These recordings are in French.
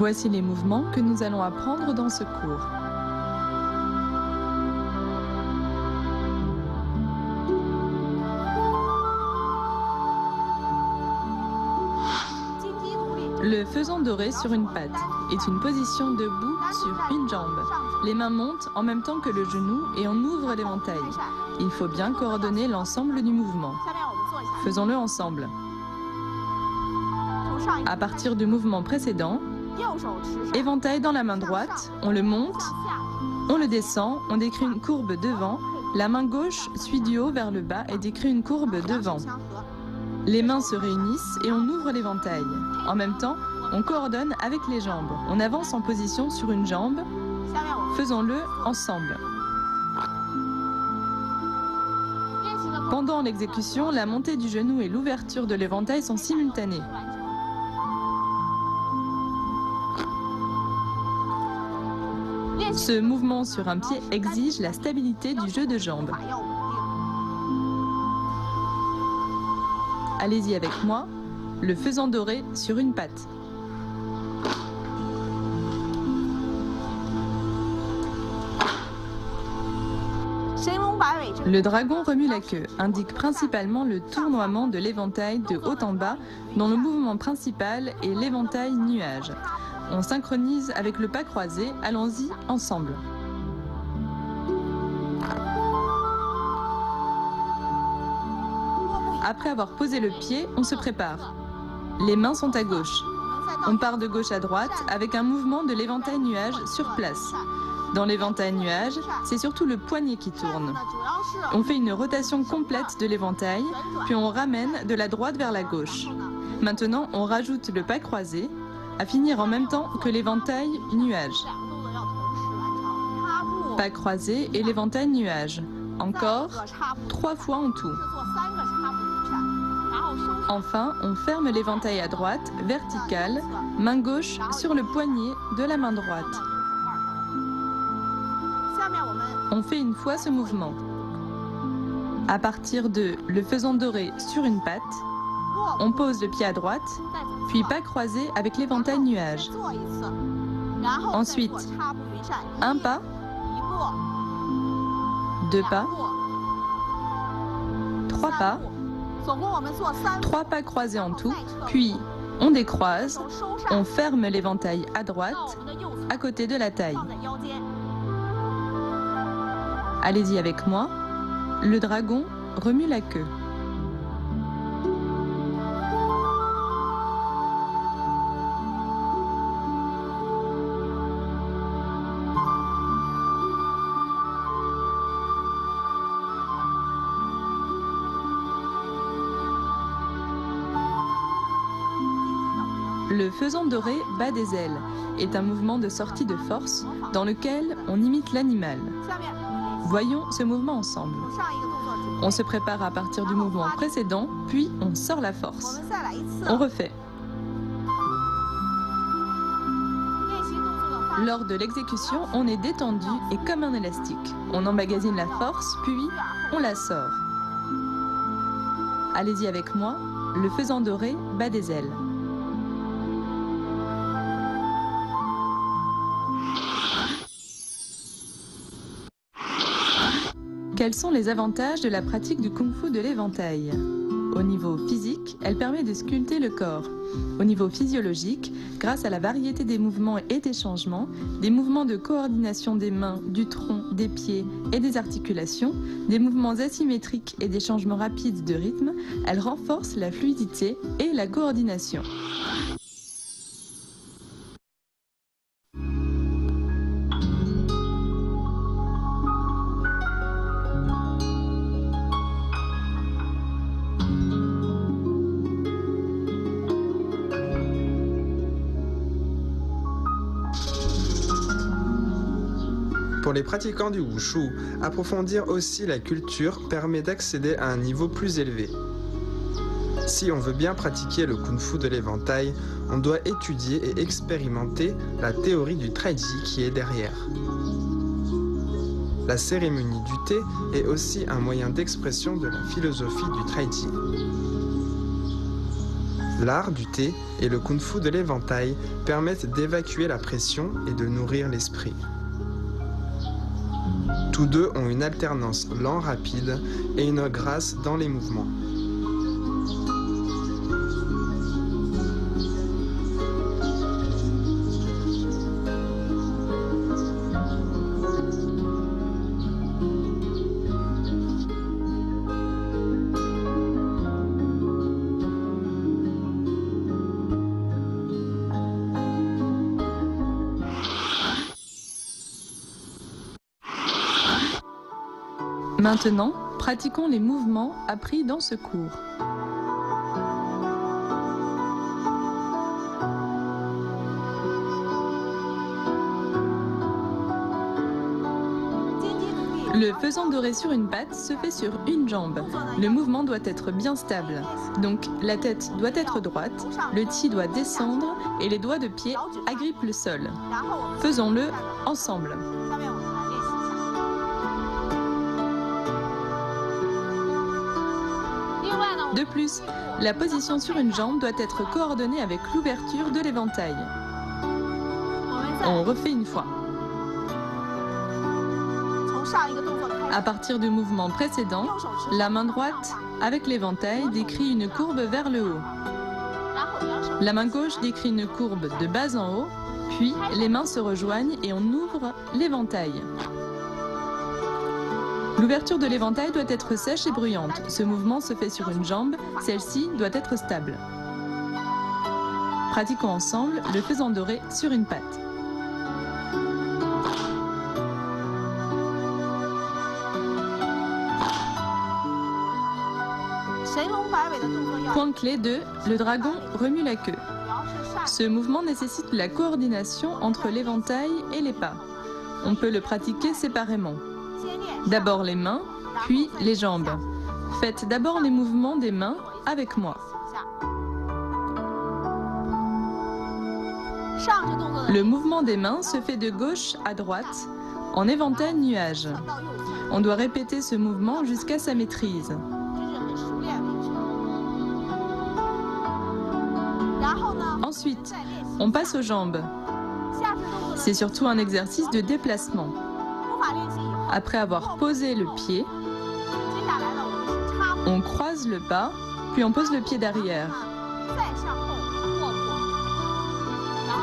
Voici les mouvements que nous allons apprendre dans ce cours. Le faisan doré sur une patte est une position debout sur une jambe. Les mains montent en même temps que le genou et on ouvre l'éventail. Il faut bien coordonner l'ensemble du mouvement. Faisons-le ensemble. À partir du mouvement précédent, éventail dans la main droite, on le monte, on le descend, on décrit une courbe devant, la main gauche suit du haut vers le bas et décrit une courbe devant. Les mains se réunissent et on ouvre l'éventail. En même temps, on coordonne avec les jambes. On avance en position sur une jambe. Faisons-le ensemble. Pendant l'exécution, la montée du genou et l'ouverture de l'éventail sont simultanées. Ce mouvement sur un pied exige la stabilité du jeu de jambes. Allez-y avec moi, le faisan doré sur une patte. Le dragon remue la queue, indique principalement le tournoiement de l'éventail de haut en bas, dont le mouvement principal est l'éventail nuage. On synchronise avec le pas croisé, allons-y ensemble. Après avoir posé le pied, on se prépare. Les mains sont à gauche. On part de gauche à droite avec un mouvement de l'éventail nuage sur place. Dans l'éventail nuage, c'est surtout le poignet qui tourne. On fait une rotation complète de l'éventail, puis on ramène de la droite vers la gauche. Maintenant, on rajoute le pas croisé, à finir en même temps que l'éventail nuage. Pas croisé et l'éventail nuage. Encore 3 fois en tout. Enfin, on ferme l'éventail à droite, vertical, main gauche sur le poignet de la main droite. On fait une fois ce mouvement. À partir de le faisan doré sur une patte, on pose le pied à droite, puis pas croisé avec l'éventail nuage. Ensuite, un pas, 2 pas, 3 pas, 3 pas croisés en tout, puis on décroise, on ferme l'éventail à droite, à côté de la taille. Allez-y avec moi, le dragon remue la queue. Le faisan doré bat des ailes est un mouvement de sortie de force dans lequel on imite l'animal. Voyons ce mouvement ensemble. On se prépare à partir du mouvement précédent, puis on sort la force. On refait. Lors de l'exécution, on est détendu et comme un élastique. On emmagasine la force, puis on la sort. Allez-y avec moi, le faisan doré bat des ailes. Quels sont les avantages de la pratique du kung-fu de l'éventail? Au niveau physique, elle permet de sculpter le corps. Au niveau physiologique, grâce à la variété des mouvements et des changements, des mouvements de coordination des mains, du tronc, des pieds et des articulations, des mouvements asymétriques et des changements rapides de rythme, elle renforce la fluidité et la coordination. Pour les pratiquants du wushu, approfondir aussi la culture permet d'accéder à un niveau plus élevé. Si on veut bien pratiquer le kung-fu de l'éventail, on doit étudier et expérimenter la théorie du taiji qui est derrière. La cérémonie du thé est aussi un moyen d'expression de la philosophie du taiji. L'art du thé et le kung-fu de l'éventail permettent d'évacuer la pression et de nourrir l'esprit. Tous deux ont une alternance lent-rapide et une grâce dans les mouvements. Maintenant, pratiquons les mouvements appris dans ce cours. Le faisant doré sur une patte se fait sur une jambe. Le mouvement doit être bien stable. Donc la tête doit être droite, le ti doit descendre et les doigts de pied agrippent le sol. Faisons-le ensemble. De plus, la position sur une jambe doit être coordonnée avec l'ouverture de l'éventail. On refait une fois. À partir du mouvement précédent, la main droite, avec l'éventail, décrit une courbe vers le haut. La main gauche décrit une courbe de bas en haut, puis les mains se rejoignent et on ouvre l'éventail. L'ouverture de l'éventail doit être sèche et bruyante. Ce mouvement se fait sur une jambe, celle-ci doit être stable. Pratiquons ensemble le faisant doré sur une patte. Point clé 2, le dragon remue la queue. Ce mouvement nécessite la coordination entre l'éventail et les pas. On peut le pratiquer séparément. D'abord les mains, puis les jambes. Faites d'abord les mouvements des mains avec moi. Le mouvement des mains se fait de gauche à droite, en éventail nuage. On doit répéter ce mouvement jusqu'à sa maîtrise. Ensuite, on passe aux jambes. C'est surtout un exercice de déplacement. Après avoir posé le pied, on croise le pas, puis on pose le pied derrière.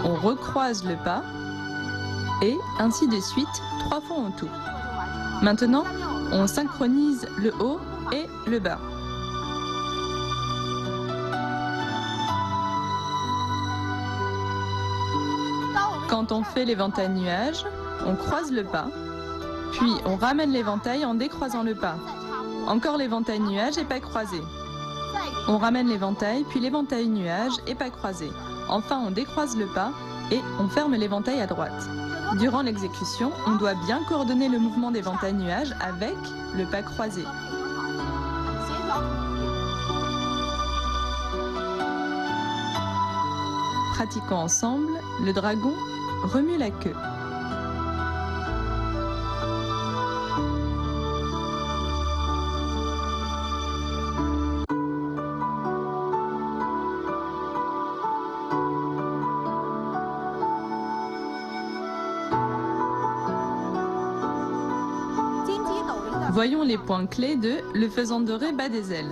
On recroise le pas, et ainsi de suite, 3 fois en tout. Maintenant, on synchronise le haut et le bas. Quand on fait l'éventail nuage, on croise le pas, puis on ramène l'éventail en décroisant le pas. Encore l'éventail nuage et pas croisé. On ramène l'éventail, puis l'éventail nuage et pas croisé. Enfin, on décroise le pas et on ferme l'éventail à droite. Durant l'exécution, on doit bien coordonner le mouvement d'éventail nuage avec le pas croisé. Pratiquons ensemble, le dragon remue la queue. Voyons les points clés de le faisant doré bas des ailes.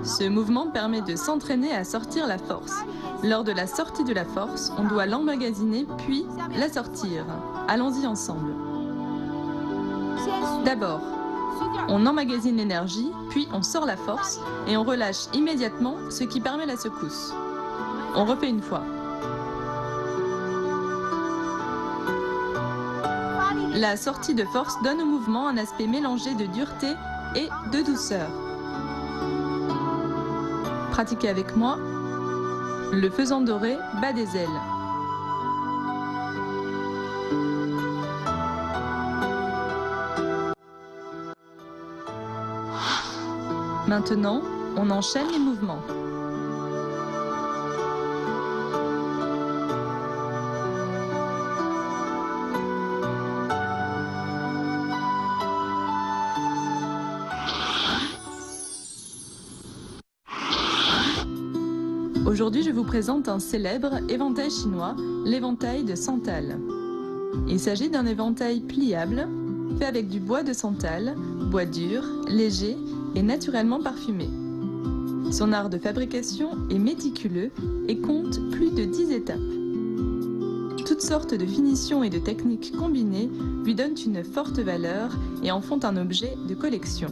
Ce mouvement permet de s'entraîner à sortir la force. Lors de la sortie de la force, on doit l'emmagasiner puis la sortir. Allons-y ensemble. D'abord, on emmagasine l'énergie, puis on sort la force et on relâche immédiatement, ce qui permet la secousse. On refait une fois. La sortie de force donne au mouvement un aspect mélangé de dureté et de douceur. Pratiquez avec moi le faisant doré bas des ailes. Maintenant, on enchaîne les mouvements. Aujourd'hui, je vous présente un célèbre éventail chinois, l'éventail de santal. Il s'agit d'un éventail pliable, fait avec du bois de santal, bois dur, léger et naturellement parfumé. Son art de fabrication est méticuleux et compte plus de 10 étapes. Toutes sortes de finitions et de techniques combinées lui donnent une forte valeur et en font un objet de collection.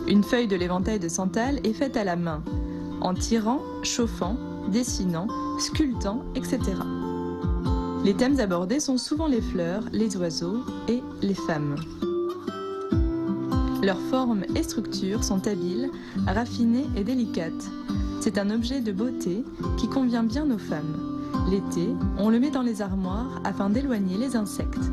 Une feuille de l'éventail de santal est faite à la main, en tirant, chauffant, dessinant, sculptant, etc. Les thèmes abordés sont souvent les fleurs, les oiseaux et les femmes. Leurs formes et structures sont habiles, raffinées et délicates. C'est un objet de beauté qui convient bien aux femmes. L'été, on le met dans les armoires afin d'éloigner les insectes.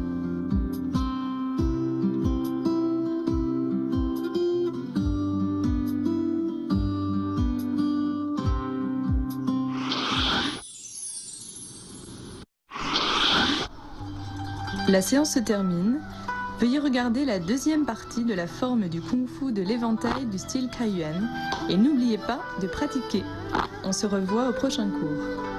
La séance se termine. Veuillez regarder la deuxième partie de la forme du kung-fu de l'éventail du style Kaiyuan et n'oubliez pas de pratiquer. On se revoit au prochain cours.